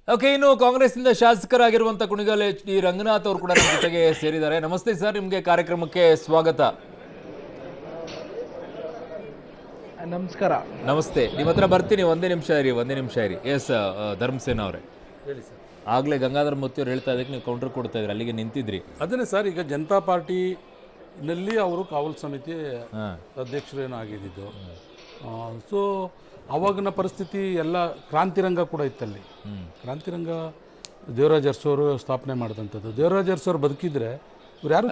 Okay, ಇನ್ನು ಕಾಂಗ್ರೆಸ್ನಿಂದ ಶಾಸಕರಾಗಿರುವಂತ Kunigal HD Ranganath ಅವರು ಕೂಡ ನಮ್ಮ ಜೊತೆಗೆ ಸೇರಿದ್ದಾರೆ. ನಮಸ್ತೆ ಸರ್, ನಿಮಗೆ ಕಾರ್ಯಕ್ರಮಕ್ಕೆ ಸ್ವಾಗತ. ನಮಸ್ಕಾರ. ನಮಸ್ತೆ. ನಿಮ್ಮ ಹತ್ರ ಬರ್ತೀನಿ, ಒಂದೇ ನಿಮಿಷ ಇರಿ. ಎಸ್ ಧರ್ಮಸೇನಾ ಅವರೇ ಹೇಳಿ ಸರ್. ಆಗ್ಲೇ ಗಂಗಾಧರ ಮೂರ್ತಿ ಅವ್ರು ಹೇಳ್ತಾ ಇದಕ್ಕೆ ನೀವು ಕೌಂಟರ್ ಕೊಡ್ತಾ ಇದ್ರಿ, ಅಲ್ಲಿಗೆ ನಿಂತಿದ್ರಿ. ಅದನ್ನೇ ಸರ್, ಈಗ ಜನತಾ ಪಾರ್ಟಿನಲ್ಲಿ ಅವರು ಕಾವಲು ಸಮಿತಿ ಅಧ್ಯಕ್ಷರೇನು ಆಗಿದ್ದು. ಸೊ ಅವಾಗಿನ ಪರಿಸ್ಥಿತಿ ಎಲ್ಲ ಕ್ರಾಂತಿರಂಗ ಕೂಡ ಇತ್ತಲ್ಲಿ. ಕ್ರಾಂತಿರಂಗ ದೇವರಾಜ್ ಅರಸು ಸ್ಥಾಪನೆ ಮಾಡಿದಂಥದ್ದು. ದೇವರಾಜ್ ಅರಸು ಬದುಕಿದ್ರೆ ಇವ್ರು ಯಾರು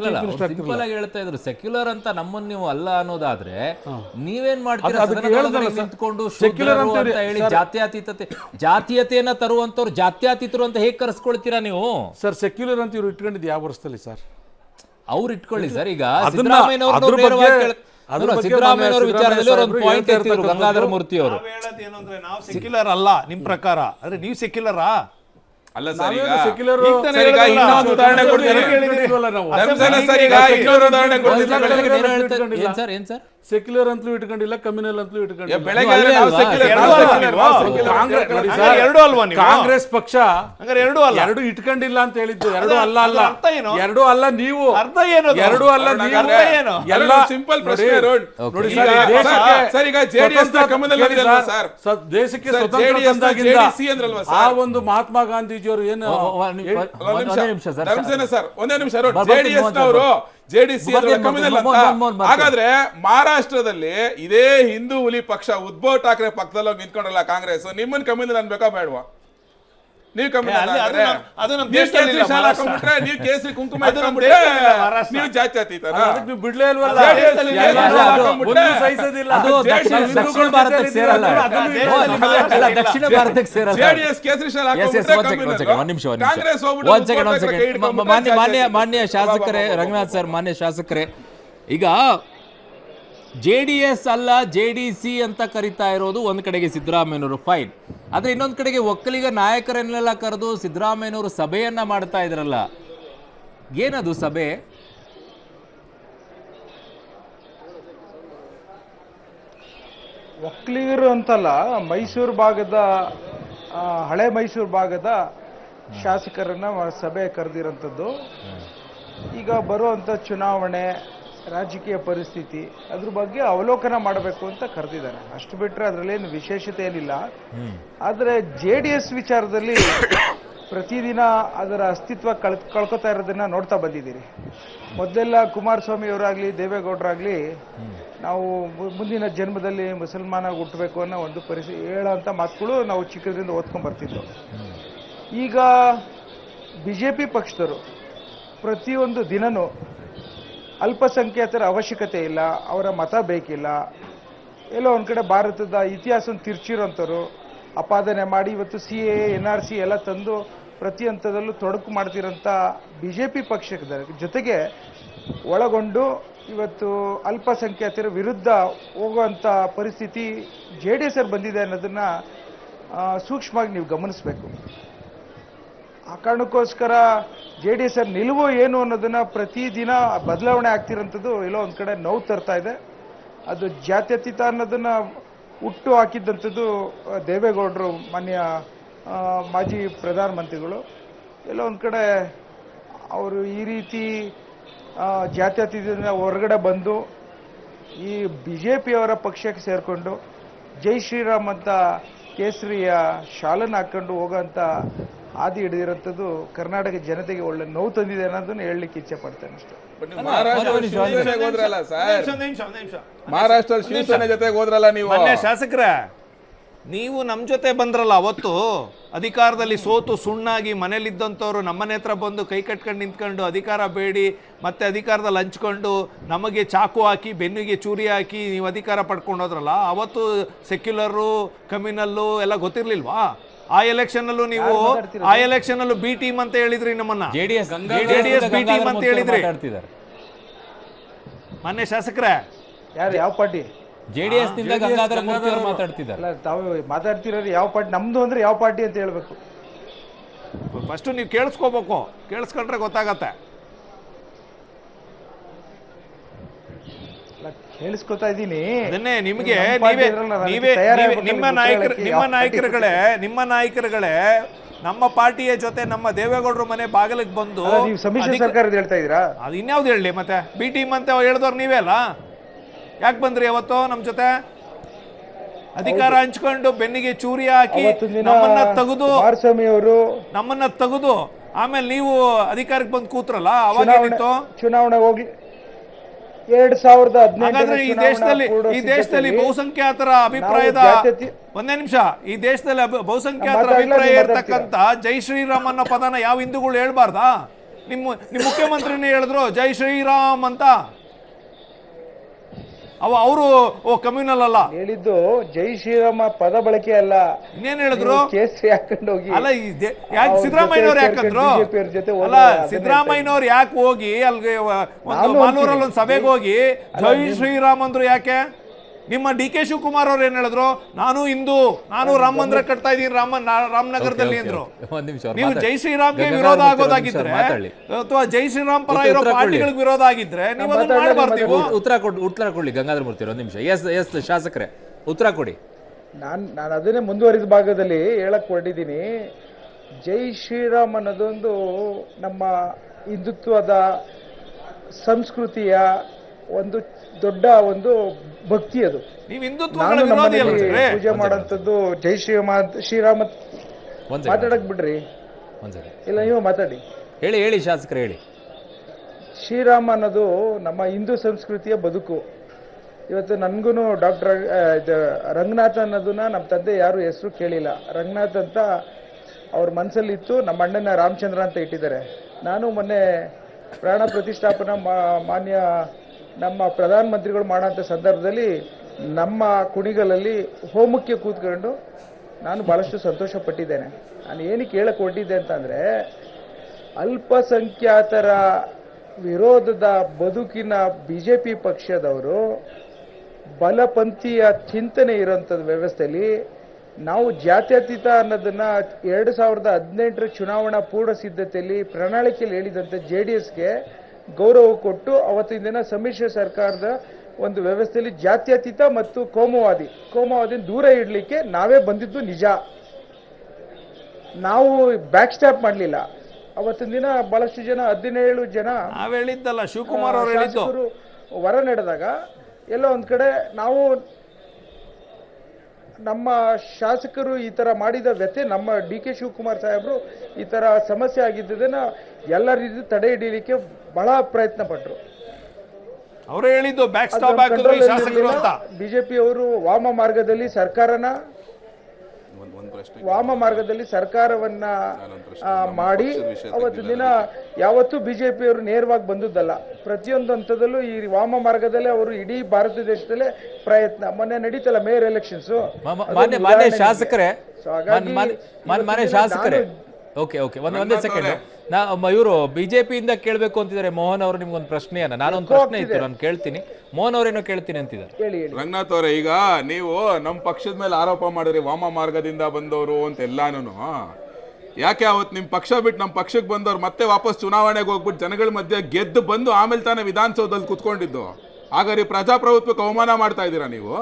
ಸಿಂಪಲ್ ಆಗಿ ಹೇಳ್ತಾ ಇದ್ರು, ಸೆಕ್ಯುಲರ್ ಅಂತ ನಮ್ಮನ್ನು ನೀವು ಅಲ್ಲ ಅನ್ನೋದಾದ್ರೆ ನೀವೇನ್ ಮಾಡ್ತೀರಾ? ನಿಂತ್ಕೊಂಡು ಸೆಕ್ಯುಲರ್ ಅಂತ ಹೇಳಿ ಜಾತ್ಯತೀಯತೆಯನ್ನ ತರುವಂತವ್ರು ಜಾತ್ಯತೀತರು ಅಂತ ಹೇಗೆ ಕರೆಸ್ಕೊಳ್ತೀರಾ ನೀವು? ಸರ್, ಸೆಕ್ಯುಲರ್ ಅಂತ ಇವ್ರು ಇಟ್ಕೊಂಡಿದ್ದು ಯಾವ ವರ್ಷದಲ್ಲಿ ಸರ್? ಅವ್ರು ಇಟ್ಕೊಳ್ಳಿ ಸರ್. ಈಗ ಸಿದ್ದರಾಮಯ್ಯನವರ ವಿಚಾರದಲ್ಲಿ ಒಂದು ಪಾಯಿಂಟ್ ಎತ್ತಿದ್ರು ಗಂಗಾಧರ ಮೂರ್ತಿ ಅವರು. ನಾವು ಸೆಕ್ಯುಲರ್ ಅಲ್ಲ ನಿಮ್ ಪ್ರಕಾರ, ಆದ್ರೆ ನೀವು ಸೆಕ್ಯುಲರಾ ಅಲ್ಲ ಸರ್. ಈಗ ಸೆಕ್ಯುಲರ್ ಇನ್ನೊಂದು ಉದಾಹರಣೆ ಕೊಡ್ತೀನಿ. ಏನ್ ಸರ್ ಸೆಕ್ಯುಲರ್ ಅಂತಲೂ ಇಟ್ಕೊಂಡಿಲ್ಲ, ಕಮ್ಯುನಲ್ ಅಂತಲೂ ಇಟ್ಕೊಂಡಿಲ್ಲ. ಕಾಂಗ್ರೆಸ್ ಪಕ್ಷ ಎರಡು ಇಟ್ಕೊಂಡಿಲ್ಲ ಅಂತ ಹೇಳಿದ್ದು. ಎರಡು ಅಲ್ಲ ಎರಡು ಅಲ್ಲ ನೀವು ಅರ್ಥ ಏನು? ಎರಡು ಅಲ್ಲ ಎಲ್ಲ ಸಿಂಪಲ್ ಪ್ರಶ್ನೆ ನೋಡಿ ಸರ್. ಈಗ ಜೆಡಿಎಸ್ ದೇಶಕ್ಕೆ ಸ್ವತಂತ್ರ ತಂದಾಗಿಂದ ಆ ಒಂದು ಮಹಾತ್ಮ ಗಾಂಧೀಜಿಯವರು ಏನು ಒಂದೇ ನಿಮಿಷ ಜೆಡಿಎಸ್ ನವರು ಜೆಡಿಸಿ ಹಾಗಾದ್ರೆ ಮಹಾರಾಷ್ಟ್ರದಲ್ಲಿ ಇದೇ ಹಿಂದೂ ಹುಲಿ ಪಕ್ಷ ಉದ್ಧವ್ ಠಾಕ್ರೆ ಪಕ್ಕದಲ್ಲಿ ಹೋಗಿ ನಿಂತ್ಕೊಂಡಲ್ಲ ಕಾಂಗ್ರೆಸ್, ನಿಮ್ಮನ್ನ ಕಮ್ಮಿಂದ ಅನ್ಬೇಕಾ ಬೇಡವಾ? ನೀವು ಕಮ್ಮಿ ನೀವು ಕೇಸರಿ ಕುಂಕುಮ ನೀವು ಜಾತ್ಯತೀತ ಬಿಡ್ಲೇ ಇಲ್ವಲ್ಲ. ಜೆಡಿಎಸ್ ಕೇಸರಿ ಕಾಂಗ್ರೆಸ್ ಮಾನ್ಯ ಶಾಸಕರೇ, ರಂಗನಾಥ್ ಸರ್, ಮಾನ್ಯ ಶಾಸಕರೇ, ಈಗ JDS ಅಲ್ಲ JDC ಅಂತ ಕರಿತಾ ಇರೋದು ಒಂದ್ ಕಡೆಗೆ ಸಿದ್ದರಾಮಯ್ಯನವರು, ಫೈನ್. ಆದ್ರೆ ಇನ್ನೊಂದ್ ಕಡೆಗೆ ಒಕ್ಕಲಿಗ ನಾಯಕರನ್ನೆಲ್ಲ ಕರೆದು ಸಿದ್ದರಾಮಯ್ಯನವರು ಸಭೆಯನ್ನ ಮಾಡ್ತಾ ಇದ್ರಲ್ಲ, ಏನದು ಸಭೆ? ಒಕ್ಕಲಿಗರು ಅಂತಲ್ಲ, ಮೈಸೂರು ಭಾಗದ ಹಳೆ ಮೈಸೂರು ಭಾಗದ ಶಾಸಕರನ್ನ ಸಭೆ ಕರೆದಿರೋಂಥದ್ದು. ಈಗ ಬರುವಂಥ ಚುನಾವಣೆ, ರಾಜಕೀಯ ಪರಿಸ್ಥಿತಿ, ಅದ್ರ ಬಗ್ಗೆ ಅವಲೋಕನ ಮಾಡಬೇಕು ಅಂತ ಕರೆದಿದ್ದಾರೆ. ಅಷ್ಟು ಬಿಟ್ಟರೆ ಅದರಲ್ಲೇನು ವಿಶೇಷತೆ ಏನಿಲ್ಲ. ಆದರೆ JDS ವಿಚಾರದಲ್ಲಿ ಪ್ರತಿದಿನ ಅದರ ಅಸ್ತಿತ್ವ ಕಳ್ಕೊತಾ ಇರೋದನ್ನ ನೋಡ್ತಾ ಬಂದಿದ್ದೀರಿ. ಮೊದಲೆಲ್ಲ ಕುಮಾರಸ್ವಾಮಿ ಅವರಾಗಲಿ ದೇವೇಗೌಡರಾಗಲಿ ನಾವು ಮುಂದಿನ ಜನ್ಮದಲ್ಲಿ ಮುಸಲ್ಮಾನ ಹುಟ್ಟಬೇಕು ಅನ್ನೋ ಒಂದು ಹೇಳೋಂಥ ಮಾತುಗಳು ನಾವು ಚಿಕ್ಕದ್ರಿಂದ ಓದ್ಕೊಂಡು ಬರ್ತಿದ್ದೆವು. ಈಗ BJP ಪಕ್ಷದವರು ಪ್ರತಿಯೊಂದು ದಿನನೂ ಅಲ್ಪಸಂಖ್ಯಾತರ ಅವಶ್ಯಕತೆ ಇಲ್ಲ, ಅವರ ಮತ ಬೇಕಿಲ್ಲ, ಎಲ್ಲೋ ಒಂದು ಕಡೆ ಭಾರತದ ಇತಿಹಾಸವನ್ನು ತಿರ್ಚಿರೋಂಥವ್ರು ಅಪಾದನೆ ಮಾಡಿ ಇವತ್ತು CAA NRC ಎಲ್ಲ ತಂದು ಪ್ರತಿ ಹಂತದಲ್ಲೂ ತೊಡಕು ಮಾಡ್ತಿರೋಂಥ BJP ಪಕ್ಷದ ಜೊತೆಗೆ ಒಳಗೊಂಡು ಇವತ್ತು ಅಲ್ಪಸಂಖ್ಯಾತರ ವಿರುದ್ಧ ಹೋಗುವಂಥ ಪರಿಸ್ಥಿತಿ JDS ಬಂದಿದೆ ಅನ್ನೋದನ್ನ ಸೂಕ್ಷ್ಮವಾಗಿ ನೀವು ಗಮನಿಸಬೇಕು. ಆ ಕಾರಣಕ್ಕೋಸ್ಕರ JDS ನಿಲುವು ಏನು ಅನ್ನೋದನ್ನ ಪ್ರತಿದಿನ ಬದಲಾವಣೆ ಆಗ್ತಿರೋಂಥದ್ದು ಎಲ್ಲೋ ಒಂದು ಕಡೆ ನೋವು ತರ್ತಾ ಇದೆ. ಅದು ಜಾತ್ಯತೀತ ಅನ್ನೋದನ್ನ ಹುಟ್ಟು ಹಾಕಿದ್ದಂಥದ್ದು ದೇವೇಗೌಡರು, ಮಾನ್ಯ ಮಾಜಿ ಪ್ರಧಾನಮಂತ್ರಿಗಳು. ಎಲ್ಲೋ ಒಂದು ಕಡೆ ಅವರು ಈ ರೀತಿ ಜಾತ್ಯತೀತದಿಂದ ಹೊರಗಡೆ ಬಂದು ಈ BJP ಅವರ ಪಕ್ಷಕ್ಕೆ ಸೇರಿಕೊಂಡು ಜೈ ಶ್ರೀರಾಮ್ ಅಂತ ಕೇಸರಿಯ ಶಾಲನ್ನು ಹಾಕೊಂಡು ಹೋಗೋಂಥ ಆದಿ ಹಿಡಿದಿರೋಂಥದ್ದು ಕರ್ನಾಟಕ ಜನತೆಗೆ ಒಳ್ಳೆ ನೋವು ತಂದಿದೆ ಅನ್ನೋದನ್ನ ಹೇಳಲಿಕ್ಕೆ ಇಚ್ಛೆ ಪಡ್ತೇನೆ ಅಷ್ಟೇ. ಮಹಾರಾಷ್ಟ್ರ ಶಿವಸೇನೆ ಜೊತೆಗೆ ಹೋದ್ರಲ್ಲ ನೀವು. ಶಾಸಕರ, ನೀವು ನಮ್ಮ ಜೊತೆ ಬಂದ್ರಲ್ಲ ಅವತ್ತು, ಅಧಿಕಾರದಲ್ಲಿ ಸೋತು ಸುಣ್ಣಾಗಿ ಮನೇಲಿದ್ದಂಥವ್ರು ನಮ್ಮನೆ ಹತ್ರ ಬಂದು ಕೈ ಕಟ್ಕೊಂಡು ನಿಂತ್ಕೊಂಡು ಅಧಿಕಾರ ಬೇಡಿ ಮತ್ತೆ ಅಧಿಕಾರದಲ್ಲಿ ಹಂಚ್ಕೊಂಡು ನಮಗೆ ಚಾಕು ಹಾಕಿ ಬೆನ್ನಿಗೆ ಚೂರಿ ಹಾಕಿ ನೀವು ಅಧಿಕಾರ ಪಡ್ಕೊಂಡು ಹೋದ್ರಲ್ಲ, ಅವತ್ತು ಸೆಕ್ಯುಲರು ಕಮ್ಯುನಲ್ಲು ಎಲ್ಲ ಗೊತ್ತಿರ್ಲಿಲ್ವಾ? ಆ ಎಲೆಕ್ಷನ್ನಲ್ಲೂ ನೀವು ಬಿ ಟೀಮ್ ಅಂತ ಹೇಳಿದ್ರಿ, ನಮ್ಮನ್ನ JDS ಬಿ ಟೀಮ್ ಅಂತ ಹೇಳಿದ್ರಿ. ಮಾನ್ಯ ಶಾಸಕರೇ, ಯಾರು ಯಾವ ಪಾರ್ಟಿ? JDS ನಿಂದ ಗಂಗಾಧರ ಮೂರ್ತಿ ಅವರು ಮಾತಾಡ್ತಿದ್ದಾರೆ. ಅಲ್ಲ, ತಾವು ಮಾತಾಡ್ತಿರೋರು ಯಾವ ಪಾರ್ಟಿ? ನಮ್ದು ಅಂದ್ರೆ ಯಾವ ಪಾರ್ಟಿ ಅಂತ ಹೇಳ್ಬೇಕು. ಫಸ್ಟ್ ನೀವು ಕೇಳಿಸ್ಕೋಬೇಕು, ಕೇಳಿಸ್ಕೊಂಡ್ರೆ ಗೊತ್ತಾಗತ್ತೆ. ಹೇಳಿಸ್ಕೊತಾ ಇದ್ದೀನಿ. ಅದನ್ನೇ ನಿಮಗೆ ನಿಮ್ಮ ನಾಯಕರುಗಳೇ ನಮ್ಮ ಪಾರ್ಟಿಯ ಜೊತೆ ನಮ್ಮ ದೇವೇಗೌಡರು ಮನೆ ಬಾಗಿಲಿಗೆ ಬಂದು ಅಲ್ಲ, ನೀವು ಸಮ್ಮಿಶ್ರ ಸರ್ಕಾರದ ಹೇಳ್ತಾ ಇದ್ದೀರಾ? ಅದು ಇನ್ಯಾವ್ದು ಹೇಳಲಿ ಮತ್ತೆ ಬಿ ಟೀಮ್ ಅಂತ ಹೇಳಿದವ್ರು ನೀವೇ ಅಲ್ಲ, ಯಾಕೆ ಬಂದ್ರಿ ಅವತ್ತು ನಮ್ಮ ಜೊತೆ? ಅಧಿಕಾರ ಹಂಚ್ಕೊಂಡು ಬೆನ್ನಿಗೆ ಚೂರಿ ಹಾಕಿ ಅವತ್ತಿನ ದಿನ ಕುಮಾರಸ್ವಾಮಿ ಅವರು ನಮ್ಮನ್ನ ತೆಗೆದು ಆಮೇಲೆ ನೀವು ಅಧಿಕಾರಕ್ಕೆ ಬಂದು ಕೂತ್ರಲ್ಲ, ಅವಾಗೇನಿತ್ತು? ಚುನಾವಣೆ ಹೋಗ್ಲಿ 2018 ಹಾಗಾದ್ರೆ ಈ ದೇಶದಲ್ಲಿ ಬಹುಸಂಖ್ಯಾತರ ಅಭಿಪ್ರಾಯದ ಒಂದೇ ನಿಮಿಷ, ಈ ದೇಶದಲ್ಲಿ ಬಹುಸಂಖ್ಯಾತರ ಅಭಿಪ್ರಾಯ ಇರ್ತಕ್ಕಂಥ ಜೈ ಶ್ರೀರಾಮ್ ಅನ್ನೋ ಪದನ ಯಾವ ಹಿಂದೂಗಳು ಹೇಳ್ಬಾರ್ದಾ? ನಿಮ್ಮ ಮುಖ್ಯಮಂತ್ರಿನೇ ಹೇಳಿದ್ರು ಜೈ ಶ್ರೀರಾಮ್ ಅಂತ. ಅವರು ಕಮ್ಯುನಲ್ ಅಲ್ಲ ಹೇಳಿದ್ದು, ಜೈ ಶ್ರೀರಾಮ ಪದ ಬಳಕೆ ಅಲ್ಲ. ಇನ್ನೇನ್ ಹೇಳಿದ್ರು? ಕೇಸರಿ ಹಾಕೊಂಡು ಹೋಗಿ ಅಲ್ಲ, ಯಾಕೆ ಸಿದ್ದರಾಮಯ್ಯನವ್ರು ಯಾಕಂದ್ರು? ಅಲ್ಲ, ಸಿದ್ದರಾಮಯ್ಯನವ್ರು ಯಾಕೆ ಹೋಗಿ ಅಲ್ಲಿಗೆ ಒಂದು ಮಾಲೂರಲ್ಲಿ ಒಂದು ಸಭೆಗೆ ಹೋಗಿ ಜೈ ಶ್ರೀರಾಮ್ ಅಂದ್ರು ಯಾಕೆ? ನಿಮ್ಮ ಡಿ ಕೆ ಶಿವಕುಮಾರ್ ಅವ್ರು ಏನ್ ಹೇಳಿದ್ರು? ನಾನು ಹಿಂದೂ, ನಾನು ರಾಮ ಮಂದಿರ ಕಟ್ತಾ ಇದ್ದೀನಿ ರಾಮನಗರದಲ್ಲಿ ಅಂದ್ರು. ನೀವು ಜೈ ಶ್ರೀರಾಮ್ಗೆ ವಿರೋಧ ಆಗೋದಾಗಿದ್ರೆ ಅಥವಾ ಜೈ ಶ್ರೀರಾಮ್ ಪರ ಇರೋ ಪಾರ್ಟಿಗಳಿಗೆ ವಿರೋಧ ಆಗಿದ್ರೆ ನೀವು ಅದನ್ನ ಮಾಡಬಾರ್ದು. ಉತ್ತರ ಕೊಡ್ಲಿ ಗಂಗಾಧರ ಮೂರ್ತಿ, ಒಂದು ನಿಮಿಷ. ಎಸ್ ಶಾಸಕರೇ, ಉತ್ತರ ಕೊಡಿ. ನಾನು ಅದನ್ನೇ ಮುಂದುವರಿದ ಭಾಗದಲ್ಲಿ ಹೇಳಕ್ ಹೊರಟಿದ್ದೀನಿ. ಜೈ ಶ್ರೀರಾಮ್ ಅನ್ನೋದೊಂದು ನಮ್ಮ ಹಿಂದುತ್ವದ ಸಂಸ್ಕೃತಿಯ ಒಂದು ದೊಡ್ಡ ಒಂದು ಭಕ್ತಿ. ಅದು ನೀವು ಹಿಂದುತ್ವಗಳ ವಿರೋಧಿ ಅಲ್ವೇ? ಪೂಜೆ ಮಾಡೋಂಥದ್ದು ಜೈ ಶ್ರೀರಾಮ ಮಾತಾಡಕ್ ಬಿಡ್ರಿ. ಇಲ್ಲ, ನೀವು ಮಾತಾಡಿ. ಹೇಳಿ ಶಾಸಕರು ಹೇಳಿ. ಶ್ರೀರಾಮ ಅನ್ನೋದು ನಮ್ಮ ಹಿಂದೂ ಸಂಸ್ಕೃತಿಯ ಬದುಕು. ಇವತ್ತು ನನಗೂ ಡಾಕ್ಟರ್ ರಂಗನಾಥ್ ಅನ್ನೋದನ್ನ ನಮ್ಮ ತಂದೆ ಯಾರು ಹೆಸರು ಕೇಳಿಲ್ಲ. ರಂಗನಾಥ್ ಅಂತ ಅವ್ರ ಮನಸ್ಸಲ್ಲಿತ್ತು. ನಮ್ಮ ಅಣ್ಣನ ರಾಮಚಂದ್ರ ಅಂತ ಇಟ್ಟಿದ್ದಾರೆ. ನಾನು ಮೊನ್ನೆ ಪ್ರಾಣ ಪ್ರತಿಷ್ಠಾಪನಾ ಮಾನ್ಯ ನಮ್ಮ ಪ್ರಧಾನಮಂತ್ರಿಗಳು ಮಾಡೋಂಥ ಸಂದರ್ಭದಲ್ಲಿ ನಮ್ಮ ಕುಣಿಗಲಲ್ಲಿ ಹೋಮಕ್ಕೆ ಕೂತ್ಕೊಂಡು ನಾನು ಭಾಳಷ್ಟು ಸಂತೋಷ ಪಟ್ಟಿದ್ದೇನೆ. ನಾನು ಏನಕ್ಕೆ ಹೇಳಕ್ಕೆ ಹೊರಟಿದ್ದೆ ಅಂತಂದರೆ, ಅಲ್ಪಸಂಖ್ಯಾತರ ವಿರೋಧದ ಬದುಕಿನ BJP ಪಕ್ಷದವರು ಬಲಪಂಥೀಯ ಚಿಂತನೆ ಇರೋಂಥದ್ದು ವ್ಯವಸ್ಥೆಯಲ್ಲಿ ನಾವು ಜಾತ್ಯತೀತ ಅನ್ನೋದನ್ನ 2018 ಚುನಾವಣಾ ಪೂರ್ವ ಸಿದ್ಧತೆಯಲ್ಲಿ ಪ್ರಣಾಳಿಕೆಯಲ್ಲಿ ಹೇಳಿದಂತೆ JDSಗೆ ಗೌರವ ಕೊಟ್ಟು ಅವತ್ತಿನ ದಿನ ಸಮ್ಮಿಶ್ರ ಸರ್ಕಾರದ ಒಂದು ವ್ಯವಸ್ಥೆಯಲ್ಲಿ ಜಾತ್ಯತೀತ ಮತ್ತು ಕೋಮುವಾದಿ ದೂರ ಇಡಲಿಕ್ಕೆ ನಾವೇ ಬಂದಿದ್ದು ನಿಜ. ನಾವು ಬ್ಯಾಕ್ ಸ್ಟಾಪ್ ಮಾಡಲಿಲ್ಲ. ಅವತ್ತಿನ ದಿನ ಬಹಳಷ್ಟು ಜನ 17 ಜನ ನಾವ್ ಹೇಳಿದ್ದಲ್ಲ, ಶಿವಕುಮಾರ್ ಅವರು ಹೇಳಿದ್ದು, ಹೊರ ನಡೆದಾಗ ಎಲ್ಲೋ ಒಂದ್ ಕಡೆ ನಾವು ನಮ್ಮ ಶಾಸಕರು ಈ ತರ ಮಾಡಿದ ವ್ಯಥೆ, ನಮ್ಮ DK ಶಿವಕುಮಾರ್ ಸಾಹೇಬರು ಈ ತರ ಸಮಸ್ಯೆ ಆಗಿದ್ದನ್ನ ಎಲ್ಲ ರೀತಿ ತಡೆ ಹಿಡಿಯಲಿಕ್ಕೆ ಬಹಳ ಪ್ರಯತ್ನ ಪಟ್ರು. ಅವರು ಹೇಳಿದ್ದು ಬ್ಯಾಕ್ ಸ್ಟಾಪ್ ಹಾಕಿದ್ರು ಈ ಶಾಸಕರು ಅಂತ. BJP ಅವರು ವಾಮ ಮಾರ್ಗದಲ್ಲಿ ಸರ್ಕಾರವನ್ನ ಮಾಡಿ ಅವತ್ತು ದಿನ ಯಾವತ್ತೂ BJP ಅವರು ನೇರವಾಗಿ ಬಂದದ್ದಲ್ಲ. ಪ್ರತಿಯೊಂದು ಹಂತದಲ್ಲೂ ಈ ವಾಮ ಮಾರ್ಗದಲ್ಲೇ ಅವರು ಇಡೀ ಭಾರತ ದೇಶದಲ್ಲೇ ಪ್ರಯತ್ನ. ಮೊನ್ನೆ ನಡೀತಲ್ಲ ಮೇಯರ್ ಎಲೆಕ್ಷನ್ಸ್. ಮಾನ್ಯ ಶಾಸಕರೇ, ಓಕೆ ಒಂದೇ ಸೆಕೆಂಡ್. ಇವರು ಬಿಜೆಪಿಯಿಂದ ಕೇಳಬೇಕು ಅಂತಿದ್ದಾರೆ. ಮೋಹನ್ ಅವರು ನಿಮ್ಗೊಂದು ಪ್ರಶ್ನೆಯನ್ನ, ನಾನೊಂದು ಪ್ರಶ್ನೆ ಇತ್ತು, ನಾನು ಕೇಳ್ತೀನಿ. ಮೋಹನ್ ಅವರೇನೋ ಕೇಳ್ತೀನಿ ಅಂತಿದ್ದಾರೆ. ರಂಗನಾಥ್ ಅವರೇ, ಈಗ ನೀವು ನಮ್ಮ ಪಕ್ಷದ ಮೇಲೆ ಆರೋಪ ಮಾಡಿದ್ರಿ ವಾಮ ಮಾರ್ಗದಿಂದ ಬಂದವರು ಅಂತ ಎಲ್ಲಾನು. ಯಾಕೆ ಅವತ್ತು ನಿಮ್ಮ ಪಕ್ಷ ಬಿಟ್ಟು ನಮ್ಮ ಪಕ್ಷಕ್ಕೆ ಬಂದವ್ರು ಮತ್ತೆ ವಾಪಸ್ ಚುನಾವಣೆಗೆ ಹೋಗ್ಬಿಟ್ಟು ಜನಗಳ ಮಧ್ಯೆ ಗೆದ್ದು ಬಂದು ಆಮೇಲೆ ತಾನೇ ವಿಧಾನಸೌಧದಲ್ಲಿ ಕುತ್ಕೊಂಡಿದ್ದು? ಹಾಗಾದ್ರೆ ಪ್ರಜಾಪ್ರಭುತ್ವಕ್ಕೆ ಅವಮಾನ ಮಾಡ್ತಾ ಇದ್ದೀರಾ ನೀವು?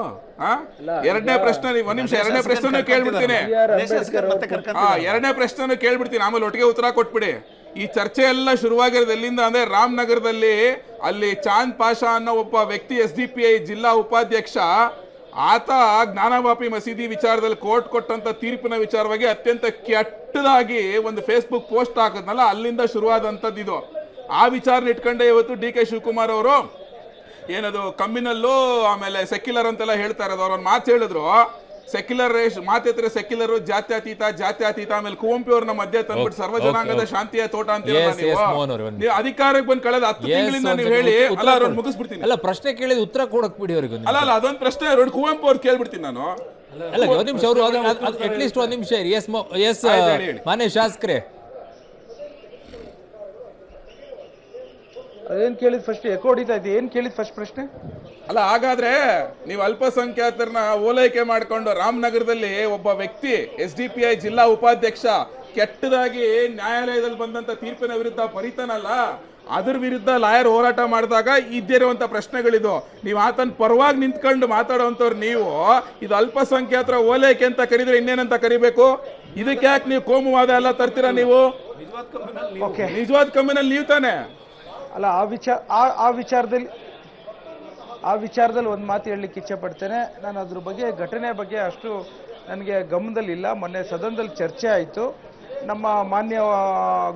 ಎರಡನೇ ಪ್ರಶ್ನೆ, ಒಂದ್ ನಿಮಿಷ, ಎರಡನೇ ಪ್ರಶ್ನೆ ಕೇಳ್ಬಿಡ್ತೀನಿ. ಎರಡನೇ ಪ್ರಶ್ನೆ ಕೇಳ್ಬಿಡ್ತೀನಿ, ಆಮೇಲೆ ಒಟ್ಟಿಗೆ ಉತ್ತರ ಕೊಟ್ಬಿಡಿ. ಈ ಚರ್ಚೆ ಎಲ್ಲ ಶುರುವಾಗಿರೋದು ಎಲ್ಲಿಂದ ಅಂದ್ರೆ, ರಾಮನಗರದಲ್ಲಿ ಅಲ್ಲಿ ಚಾಂದ್ ಪಾಷಾ ಅನ್ನೋ ಒಬ್ಬ ವ್ಯಕ್ತಿ SDPI ಜಿಲ್ಲಾ ಉಪಾಧ್ಯಕ್ಷ, ಆತ ಜ್ಞಾನವಾಪಿ ಮಸೀದಿ ವಿಚಾರದಲ್ಲಿ ಕೋರ್ಟ್ ಕೊಟ್ಟಂತ ತೀರ್ಪಿನ ವಿಚಾರವಾಗಿ ಅತ್ಯಂತ ಕೆಟ್ಟದಾಗಿ ಒಂದು ಫೇಸ್ಬುಕ್ ಪೋಸ್ಟ್ ಹಾಕಿದ್ನಲ್ಲ, ಅಲ್ಲಿಂದ ಶುರುವಾದಂಥದ್ದು ಇದು. ಆ ವಿಚಾರನ ಇಟ್ಕೊಂಡೆ ಇವತ್ತು DK ಶಿವಕುಮಾರ್ ಅವರು ಏನದು ಕಮ್ಯುನಲ್ಲು ಆಮೇಲೆ ಸೆಕ್ಯುಲರ್ ಅಂತೆಲ್ಲ ಹೇಳ್ತಾ ಇರೋದು. ಅವ್ರೊಂದು ಮಾತು ಹೇಳಿದ್ರು, ಸೆಕ್ಯುಲರ್ ಮಾತಿದ್ರೆ ಸೆಕ್ಯುಲರ್, ಜಾತ್ಯತೀತ ಆಮೇಲೆ ಕುವೆಂಪು ಅವ್ರನ್ನ ಮಧ್ಯೆ ತಂದ್ಬಿಟ್ಟು ಸರ್ವಜನಾಂಗದ ಶಾಂತಿಯ ತೋಟ ಅಂತೀರಲ್ಲ ನೀವು. ಅಧಿಕಾರಕ್ಕೆ ಬಂದು ಕಳೆದ 10 ತಿಂಗಳಿಂದ ನೀವು ಹೇಳಿ, ಅಲ್ಲ ಅವ್ರನ್ನ ಮುಗಿಸ್ಬಿಡ್ತೀನಿ. ಅಲ್ಲ, ಪ್ರಶ್ನೆ ಕೇಳಿದ ಉತ್ತರ ಕೊಡಕ್ ಬಿಡಿ ಅವ್ರಿಗೆ. ಅಲ್ಲ ಅದೊಂದು ಪ್ರಶ್ನೆ ಕುವೆಂಪು ಅವ್ರು ಕೇಳ್ಬಿಡ್ತೀನಿ ನಾನು. ಅಲ್ಲ, ಒಂದ್ ನಿಮಿಷ, ಅವರು ಅಟ್ಲೀಸ್ಟ್ ಒಂದ್ ನಿಮಿಷ. ಎಸ್ ಮಾನ್ಯ ಶಾಸಕರೇ, ಅದೇನ್ ಕೇಳಿದ್ ಫಸ್ಟ್ ಎಕೋ ಹೊಡಿತಾ ಇದೆ. ಏನ್ ಕೇಳಿದ್ ಫಸ್ಟ್ ಪ್ರಶ್ನೆ? ಅಲ್ಲ, ಹಾಗಾದ್ರೆ ನೀವು ಅಲ್ಪಸಂಖ್ಯಾತರನ್ನ ಓಲೈಕೆ ಮಾಡ್ಕೊಂಡು ರಾಮನಗರದಲ್ಲಿ ಒಬ್ಬ ವ್ಯಕ್ತಿ SDPI ಜಿಲ್ಲಾ ಉಪಾಧ್ಯಕ್ಷ ಕೆಟ್ಟದಾಗಿ ನ್ಯಾಯಾಲಯದಲ್ಲಿ ಬಂದಂತ ತೀರ್ಪಿನ ವಿರುದ್ಧ ಬರೀತಾನಲ್ಲ, ಅದ್ರ ವಿರುದ್ಧ ಲಾಯರ್ ಹೋರಾಟ ಮಾಡಿದಾಗ ಇದ್ದಿರುವಂತ ಪ್ರಶ್ನೆಗಳಿದು. ನೀವು ಆತನ ಪರವಾಗಿ ನಿಂತ್ಕೊಂಡು ಮಾತಾಡುವಂತವ್ರು ನೀವು ಇದು ಅಲ್ಪಸಂಖ್ಯಾತರ ಓಲೈಕೆ ಅಂತ ಕರೀದ್ರೆ ಇನ್ನೇನಂತ ಕರಿಬೇಕು? ಇದಕ್ಕೆ ಯಾಕೆ ನೀವು ಕೋಮುವಾದ ಎಲ್ಲ ತರ್ತೀರಾ? ನೀವು ನಿಜವಾದ ಕಮ್ಮಿನಲ್ಲಿ ನೀವು ತಾನೆ. ಅಲ್ಲ, ಆ ವಿಚಾರದಲ್ಲಿ ಒಂದು ಮಾತು ಹೇಳಲಿಕ್ಕೆ ಇಚ್ಛೆ ಪಡ್ತೇನೆ. ನಾನು ಅದ್ರ ಬಗ್ಗೆ ಘಟನೆ ಬಗ್ಗೆ ಅಷ್ಟು ನನಗೆ ಗಮನದಲ್ಲಿಲ್ಲ. ಮೊನ್ನೆ ಸದನದಲ್ಲಿ ಚರ್ಚೆ ಆಯಿತು. ನಮ್ಮ ಮಾನ್ಯ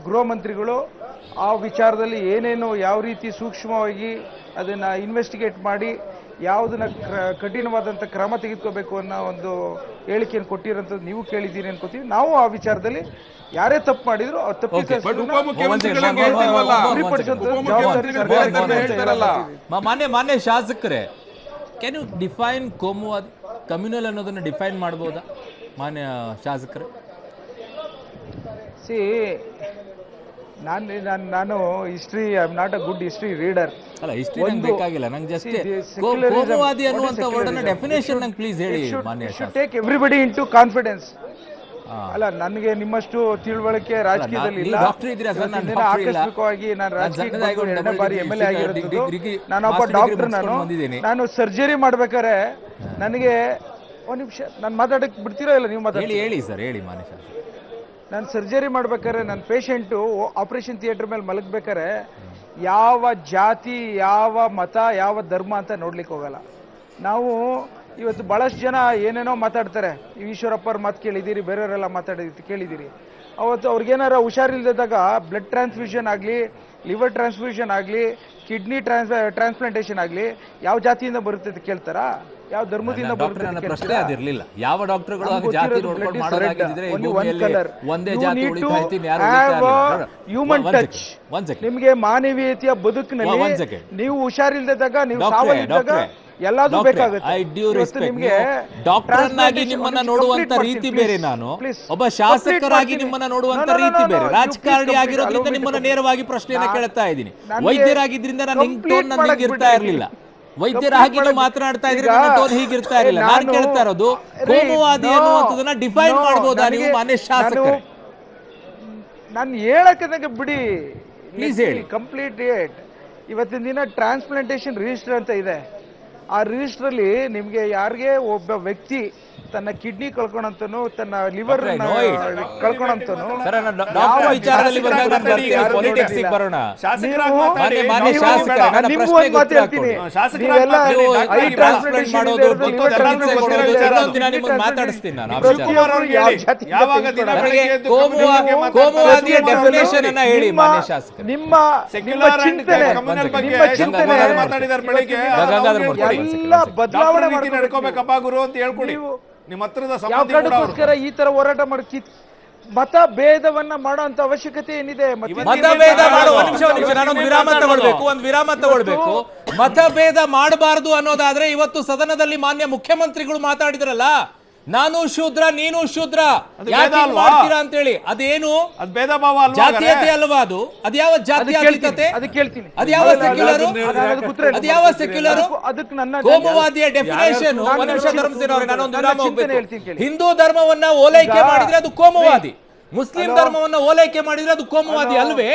ಗೃಹ ಮಂತ್ರಿಗಳು ಆ ವಿಚಾರದಲ್ಲಿ ಏನೇನು ಯಾವ ರೀತಿ ಸೂಕ್ಷ್ಮವಾಗಿ ಅದನ್ನು ಇನ್ವೆಸ್ಟಿಗೇಟ್ ಮಾಡಿ ಯಾವುದನ್ನ ಕಠಿಣವಾದಂಥ ಕ್ರಮ ತೆಗೆದುಕೋಬೇಕು ಅನ್ನೋ ಒಂದು ಹೇಳಿಕೆಯನ್ನು ಕೊಟ್ಟಿರೋಂಥದ್ದು ನೀವು ಕೇಳಿದ್ದೀರಿ ಅನ್ಕೋತೀವಿ. ನಾವು ಆ ವಿಚಾರದಲ್ಲಿ ಯಾರೇ ತಪ್ಪು ಮಾಡಿದ್ರು ಅವ್ರು ಮಾನ್ಯ ಶಾಸಕರೇ, ಕ್ಯಾನ್ ಯು ಡಿಫೈನ್ ಕೋಮುವಾದಿ ಕಮ್ಯುನಲ್ ಅನ್ನೋದನ್ನ ಡಿಫೈನ್ ಮಾಡ್ಬೋದಾ ಮಾನ್ಯ ಶಾಸಕರೇ? ಸಿ, ನಾನು history, I am not a good history reader. ಅಲ್ಲ, ಹಿಸ್ಟ್ರಿ ನಂಗೆ ಬೇಕಾಗಿಲ್ಲ, ನಂಗೆ ಜಸ್ಟ್ ಕೋಮುವಾದಿ ಅನ್ನುವಂತ ವರ್ಡ್ನ ಡೆಫಿನೇಷನ್ ನಂಗೆ ಪ್ಲೀಸ್ ಹೇಳಿ ಮಾನ್ಯ ಶಾಸಕರೇ. Take everybody into confidence. ಅಲ್ಲ, ನನಗೆ ನಿಮ್ಮಷ್ಟು ತಿಳುವಳಿಕೆ ರಾಜಕೀಯದಲ್ಲಿ ಇಲ್ಲ. ಆಕಸ್ಮಿಕವಾಗಿ ನಾನು ರಾಜಕೀಯ ಎರಡನೇ ಬಾರಿ MLA ಆಗಿರೋದು. ನಾನೊಬ್ಬ ಡಾಕ್ಟರ್. ನಾನು ಸರ್ಜರಿ ಮಾಡ್ಬೇಕಾದ್ರೆ ನನಗೆ ಒಂದು ನಿಮಿಷ ನಾನು ಮಾತಾಡಕ್ಕೆ ಬಿಡ್ತೀರೋ ಇಲ್ಲ? ನೀವು ಮಾತಾಡಿ. ಹೇಳಿ ಸರ್, ಹೇಳಿ ಮಾನ್ಯ ಶಾಸಕರೇ. ನಾನು ಸರ್ಜರಿ ಮಾಡ್ಬೇಕಾದ್ರೆ ನನ್ನ ಪೇಷಂಟು ಆಪರೇಷನ್ ಥಿಯೇಟರ್ ಮೇಲೆ ಮಲಗ್ಬೇಕಾದ್ರೆ ಯಾವ ಜಾತಿ, ಯಾವ ಮತ, ಯಾವ ಧರ್ಮ ಅಂತ ನೋಡ್ಲಿಕ್ಕೆ ಹೋಗಲ್ಲ ನಾವು. ಇವತ್ತು ಭಾಳಷ್ಟು ಜನ ಏನೇನೋ ಮಾತಾಡ್ತಾರೆ. ಈಶ್ವರಪ್ಪರ ಮಾತು ಕೇಳಿದ್ದೀರಿ, ಬೇರೆಯವರೆಲ್ಲ ಮಾತಾಡಿದ್ದು ಕೇಳಿದ್ದೀರಿ. ಅವತ್ತು ಅವ್ರಿಗೇನಾರ ಹುಷಾರಿಲ್ದಾಗ ಬ್ಲಡ್ ಟ್ರಾನ್ಸ್ಫ್ಯೂಷನ್ ಆಗಲಿ, ಲಿವರ್ ಟ್ರಾನ್ಸ್ಫ್ಯೂಷನ್ ಆಗಲಿ, ಕಿಡ್ನಿ ಟ್ರಾನ್ಸ್ಪ್ಲಾಂಟೇಷನ್ ಆಗಲಿ ಯಾವ ಜಾತಿಯಿಂದ ಬರುತ್ತೆ ಅಂತ ಕೇಳ್ತಾರಾ? ಯಾವ ಧರ್ಮದಿಂದ ಬರುತ್ತೆ ಅಂತ ಪ್ರಶ್ನೆ ಅದಿರಲಿಲ್ಲ. ಯಾವ ಡಾಕ್ಟರ್ಗಳು ಜಾತಿ ನೋಡ್ಕೊಂಡು ಮಾಡೋದಾಗಿದ್ರೆ ಈ ಭೂಮಿಯಲ್ಲಿ ಒಂದೇ ಜಾತಿ ಉಳಿತಾ ಇತ್ತು, ಯಾರು ಹ್ಯೂಮನ್ ಟಚ್. ನಿಮಗೆ ಮಾನವೀಯತೆಯ ಬದುಕಿನಲ್ಲಿ ನೀವು ಹುಷಾರಿಲ್ದಾಗ, ನೀವು ಸಾವಲ್ಲಿದ್ದಾಗ ಎಲ್ಲದೂ ಬೇಕಾಗುತ್ತೆ. ಡಾಕ್ಟರ್ನಾಗಿ ನಿಮ್ಮನ್ನ ನೋಡುವಂತ ರೀತಿ ಬೇರೆ, ನಾನು ಒಬ್ಬ ಶಾಸಕರಾಗಿ ನಿಮ್ಮನ್ನ ನೋಡುವಂತ ರೀತಿ ಬೇರೆ. ರಾಜಕಾರಣಿ ಆಗಿರೋದ್ರಿಂದ ನಿಮ್ಮನ್ನ ನೇರವಾಗಿ ಪ್ರಶ್ನೆಯನ್ನ ಕೇಳ್ತಾ ಇದ್ದೀನಿ. ವೈದ್ಯರಾಗಿದ್ರಿಂದ ನಾನು ಹಿಂಗ್ ಟೋನ್ ನನಗೆ ಇರ್ತಾ ಇರ್ಲಿಲ್ಲ. ವೈದ್ಯರಾಗಿ ಮಾತನಾಡ್ತಾ ಇದ್ರೆ ನನ್ನ ಟೋನ್ ಹೀಗಿರ್ತಾ ಇರಲಿಲ್ಲ. ನಾನು ಕೇಳ್ತಾ ಇರೋದು ಕೋಮುವಾದಿ ಅನ್ನುವಂಥದ್ದನ್ನ ಡಿಫೈನ್ ಮಾಡಬಹುದಾ ನೀವು ಮಾನ್ಯ ಶಾಸಕರೇ? ನಾನು ಹೇಳಕ್ಕೆ ಬಿಡಿ, ಪ್ಲೀಸ್ ಹೇಳಿ. ಕಂಪ್ಲೀಟ್ ಡೇಟ್ ಇವತ್ತಿನ ದಿನ ಟ್ರಾನ್ಸ್ಪ್ಲಾಂಟೇಶನ್ ರಿಜಿಸ್ಟರ್ ಅಂತ ಇದೆ. ಆ ರಿಜಿಸ್ಟ್ರಲ್ಲಿ ನಿಮಗೆ ಯಾರಿಗೆ ಒಬ್ಬ ವ್ಯಕ್ತಿ ತನ್ನ ಕಿಡ್ನಿ ಕಳ್ಕೊಂಡಂತನು, ತನ್ನ ಲಿವರ್ ಕಳ್ಕೊಂಡಂತನು, ಎಲ್ಲ ಬದಲಾವಣೆ ನಡ್ಕೋಬೇಕಪ್ಪ ಗುರು ಅಂತ ಹೇಳ್ಕೊಡಿ. ನಿಮ್ಮ ಹತ್ರದ ಯಾವ್ದಕ್ಕೋಸ್ಕರ ಈ ತರ ಹೋರಾಟ ಮಾಡಿ ಮತ ಭೇದವನ್ನ ಮಾಡುವಂತ ಅವಶ್ಯಕತೆ ಏನಿದೆ? ಮತಭೇದ ವಿರಾಮ ತಗೊಳ್ಬೇಕು. ಮತಭೇದ ಮಾಡಬಾರದು ಅನ್ನೋದಾದ್ರೆ ಇವತ್ತು ಸದನದಲ್ಲಿ ಮಾನ್ಯ ಮುಖ್ಯಮಂತ್ರಿಗಳು ಮಾತಾಡಿದ್ರಲ್ಲ, ನಾನು ಶೂದ್ರ ನೀನು ಶೂದ್ರ ಮಾಡ್ತೀರಾ ಅಂತ ಹೇಳಿ. ಅದೇನು ಭೇದ ಭಾವ ಜಾತೀಯತೆ ಅಲ್ವಾ? ಅದು ಅದ್ಯಾವ ಜಾತ್ಯತೀತತೆ? ಅದ್ಯಾವ ಸೆಕ್ಯುಲರ್? ಅದ್ಯಾವ ಸೆಕ್ಯುಲರ್? ಕೋಮುವಾದಿಯ ಡೆಫಿನೇಷನ್. ಒಂದು ನಿಮಿಷ ಧರ್ಮಸೇನ ಅವರೇ, ನಾನೊಂದು ವಿರಾಮ ಹೋಗ್ಬೇಕು. ಹಿಂದೂ ಧರ್ಮವನ್ನ ಓಲೈಕೆ ಮಾಡಿದ್ರೆ ಅದು ಕೋಮುವಾದಿ, ಮುಸ್ಲಿಂ ಧರ್ಮವನ್ನ ಓಲೈಕೆ ಮಾಡಿದ್ರೆ ಅದು ಕೋಮುವಾದಿ ಅಲ್ವೇ?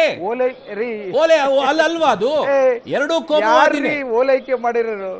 ಅಲ್ವಾ? ಅದು ಎರಡೂ ಕೋಮುವಾದಿನೇ. ಓಲೈಕೆ ಮಾಡಿರೋರು